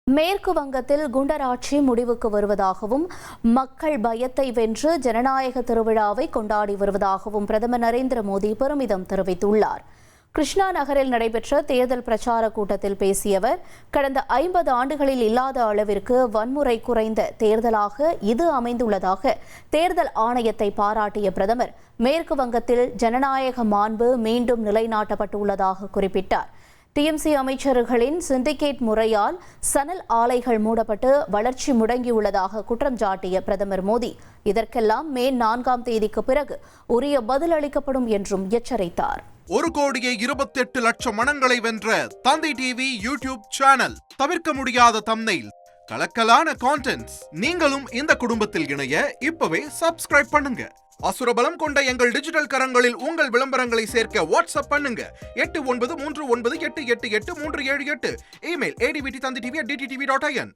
மேற்கு வங்கத்தில் குண்டராட்சி முடிவுக்கு வருவதாகவும் மக்கள் பயத்தை வென்று ஜனநாயக திருவிழாவை கொண்டாடி வருவதாகவும் பிரதமர் நரேந்திர மோடி பெருமிதம் தெரிவித்துள்ளார். கிருஷ்ணா நகரில் நடைபெற்ற தேர்தல் பிரச்சார கூட்டத்தில் பேசிய அவர், கடந்த 50 ஆண்டுகளில் இல்லாத அளவிற்கு வன்முறை குறைந்த தேர்தலாக இது அமைந்துள்ளதாக தேர்தல் ஆணையத்தை பாராட்டிய பிரதமர், மேற்கு வங்கத்தில் ஜனநாயக மாண்பு மீண்டும் நிலைநாட்டப்பட்டுள்ளதாக குறிப்பிட்டார். டிஎம்சி அமைச்சர்களின் சிண்டிகேட் முறையால் சணல் ஆலைகள் மூடப்பட்டு வளர்ச்சி முடங்கியுள்ளதாக குற்றம் சாட்டிய பிரதமர் மோடி, இதற்கெல்லாம் மே 4ஆம் தேதிக்கு பிறகு உரிய பதில் அளிக்கப்படும் என்றும் எச்சரித்தார். 1,28,00,000 மனங்களை வென்ற தந்தி டிவி யூடியூப் சேனல். தவிர்க்க முடியாத தம்ப்நெயில், கலக்கலான கான்டென்ட்ஸ். நீங்களும் இந்த குடும்பத்தில் இணைய இப்பவே சப்ஸ்கிரைப் பண்ணுங்க. அசுரபலம் கொண்ட எங்கள் டிஜிட்டல் கரங்களில் உங்கள் விளம்பரங்களை சேர்க்க வாட்ஸ்அப் பண்ணுங்க. 8939888838. Email advtthanditv@dttv.in.